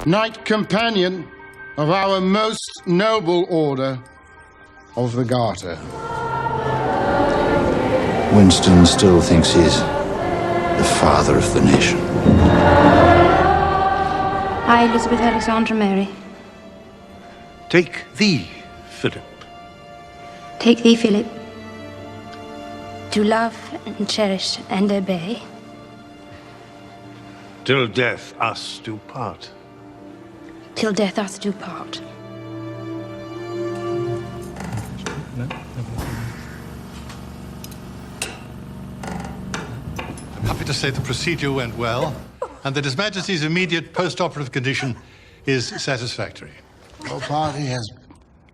Knight Companion of our most noble order of the Garter. Winston still thinks he's the father of the nation. I, Elizabeth Alexandra Mary. Take thee, Philip. Take thee, Philip, to love and cherish and obey. Till death us do part. Till death us do part. I'm happy to say the procedure went well, and that His Majesty's immediate post-operative condition is satisfactory. Your party has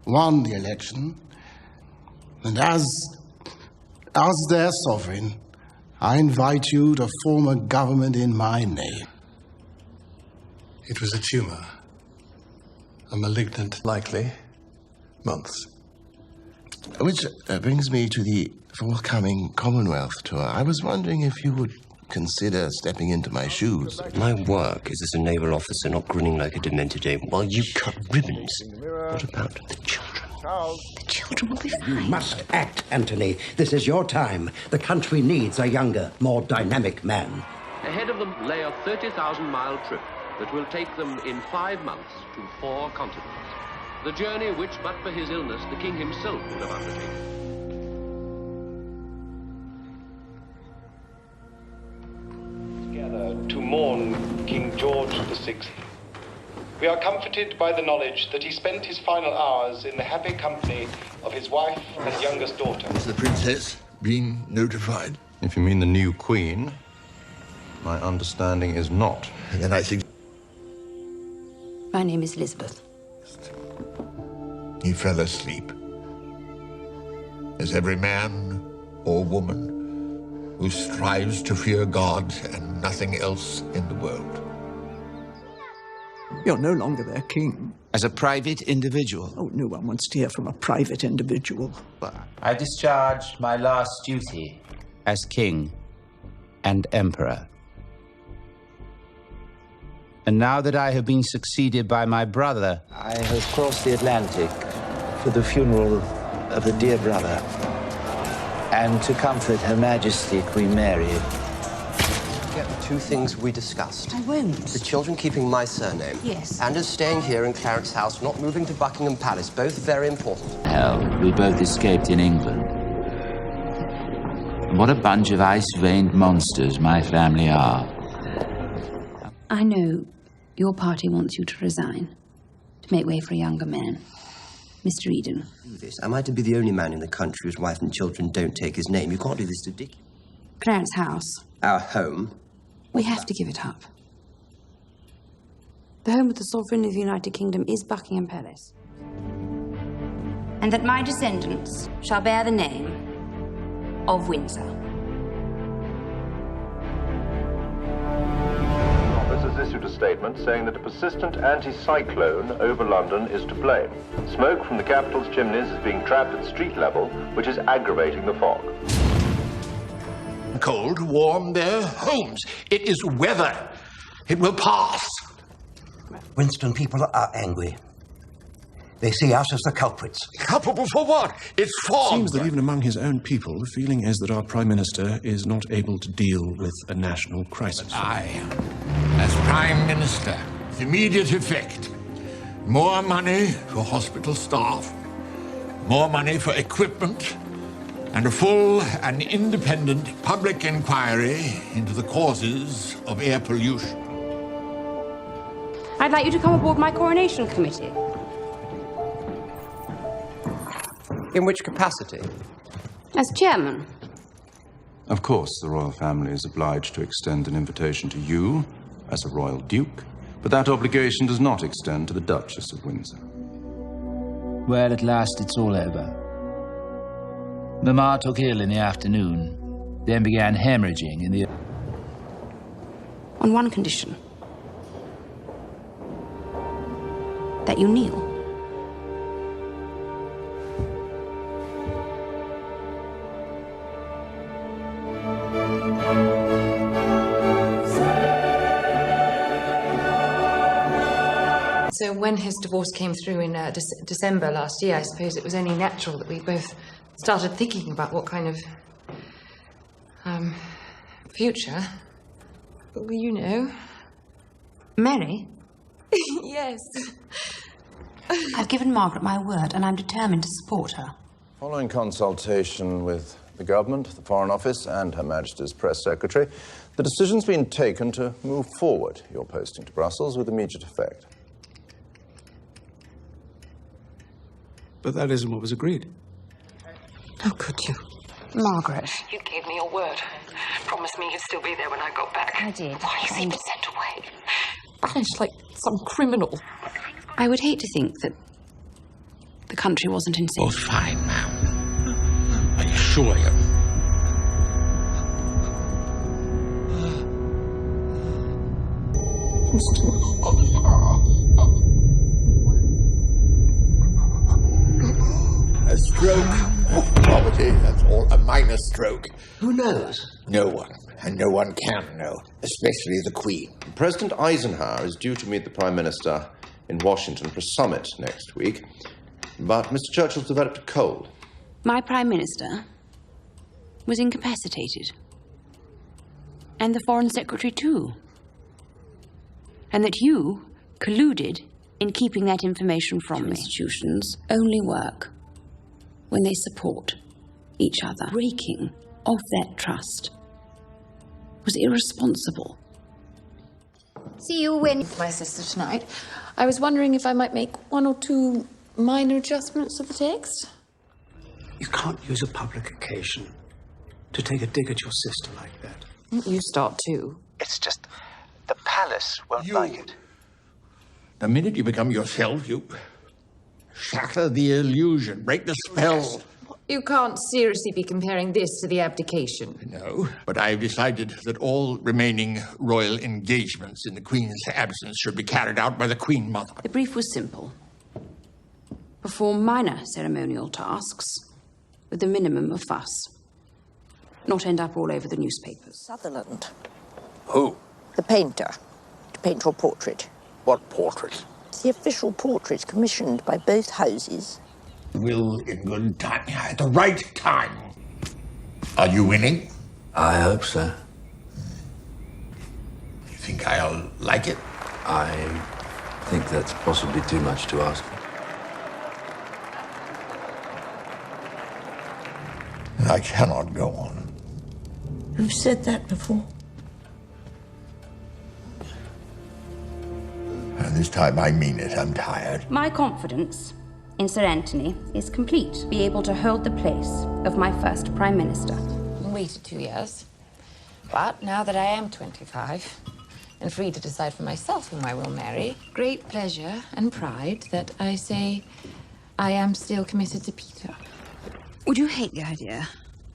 won the election, and as their sovereign, I invite you to form a government in my name. It was a tumor, a malignant, likely, months. Which brings me to the forthcoming Commonwealth tour. I was wondering if you would consider stepping into my shoes. My work is as a naval officer, not grinning like a demented ape while you cut ribbons. What about the children? The children will be fine. You must act, Anthony. This is your time. The country needs a younger, more dynamic man. Ahead of them lay a 30,000-mile trip that will take them in 5 months to 4 continents. The journey which, but for his illness, the king himself would have undertaken. Together to mourn King George VI. We are comforted by the knowledge that he spent his final hours in the happy company of his wife and youngest daughter. Has the princess been notified? If you mean the new queen, my understanding is not. And then I think... My name is Elizabeth. He fell asleep. As every man or woman who strives to fear God and nothing else in the world. You're no longer their king. As a private individual? Oh, no one wants to hear from a private individual. I discharge my last duty as king and emperor. And now that I have been succeeded by my brother, I have crossed the Atlantic for the funeral of a dear brother and to comfort Her Majesty Queen Mary. Get the 2 things we discussed. I won't. The children keeping my surname. Yes. And us staying here in Clarence House, not moving to Buckingham Palace. Both very important. hell, we both escaped in England. What a bunch of ice-veined monsters my family are. I know your party wants you to resign, to make way for a younger man. Mr. Eden. Do this. Am I to be the only man in the country whose wife and children don't take his name? You can't do this to Dick. Clarence House. Our home. We have to give it up. The home of the Sovereign of the United Kingdom is Buckingham Palace. And that my descendants shall bear the name of Windsor. Has issued a statement saying that a persistent anticyclone over London is to blame. Smoke from the capital's chimneys is being trapped at street level, which is aggravating the fog. Cold to warm their homes. It is weather. It will pass. Winston, people are angry. They see us as the culprits. Culpable for what? It's fog. It seems that even among his own people, the feeling is that our Prime Minister is not able to deal with a national crisis. I, as Prime Minister, with immediate effect, more money for hospital staff, more money for equipment, and a full and independent public inquiry into the causes of air pollution. I'd like you to come aboard my coronation committee. In which capacity? As chairman. Of course, the royal family is obliged to extend an invitation to you as a royal duke, but that obligation does not extend to the Duchess of Windsor. Well, at last it's all over. Mamma took ill in the afternoon, then began hemorrhaging in the... On one condition. That you kneel. So when his divorce came through in December last year, I suppose it was only natural that we both started thinking about what kind of future. Well, you know. Mary? Yes. I've given Margaret my word, and I'm determined to support her. Following consultation with the government, the Foreign Office, and Her Majesty's Press Secretary, the decision's been taken to move forward your posting to Brussels with immediate effect. But that isn't what was agreed. How could you? Margaret. You gave me your word. Promised me you'd still be there when I got back. I did. Why has he been sent away? Banished like some criminal. I would hate to think that the country wasn't in sync. Both fine, ma'am. I assure you. A stroke. Poverty, that's all. A minor stroke. Who knows? No one. And no one can know, especially the Queen. President Eisenhower is due to meet the Prime Minister in Washington for a summit next week, but Mr. Churchill's developed a cold. My Prime Minister was incapacitated. And the Foreign Secretary too. And that you colluded in keeping that information from me. Institutions only work when they support each other. Breaking of that trust was irresponsible. See you when my sister tonight. I was wondering if I might make one or two minor adjustments to the text. You can't use a public occasion to take a dig at your sister like that. You start too. It's just the palace won't like it. The minute you become yourself, you shatter the illusion, break the spell. You can't seriously be comparing this to the abdication. No, but I've decided that all remaining royal engagements in the Queen's absence should be carried out by the Queen Mother. The brief was simple. Perform minor ceremonial tasks with a minimum of fuss. Not end up all over the newspapers. Sutherland. Who? The painter. To paint your portrait. What portrait? It's the official portrait commissioned by both houses. Will in good time, at the right time. Are you winning? I hope so. You think I'll like it? I think that's possibly too much to ask. I cannot go on. Who said that before? And this time I mean it. I'm tired. My confidence in Sir Anthony is complete to be able to hold the place of my first Prime Minister. Waited 2 years. But now that I am 25 and free to decide for myself whom I will marry, great pleasure and pride that I say I am still committed to Peter. Would you hate the idea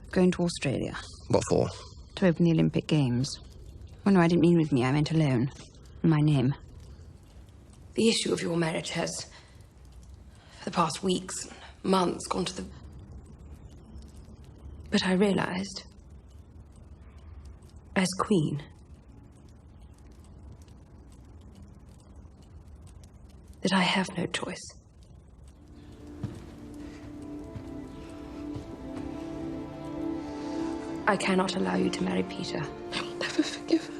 of going to Australia? What for? To open the Olympic Games. Well, no, I didn't mean with me. I meant alone. In my name. The issue of your marriage has, for the past weeks and months, gone to the... But I realized, as Queen, that I have no choice. I cannot allow you to marry Peter. I will never forgive her.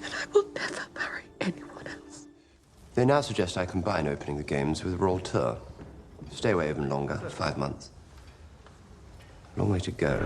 And I will never marry anyone else. They now suggest I combine opening the Games with a royal tour. Stay away even longer, 5 months. Long way to go.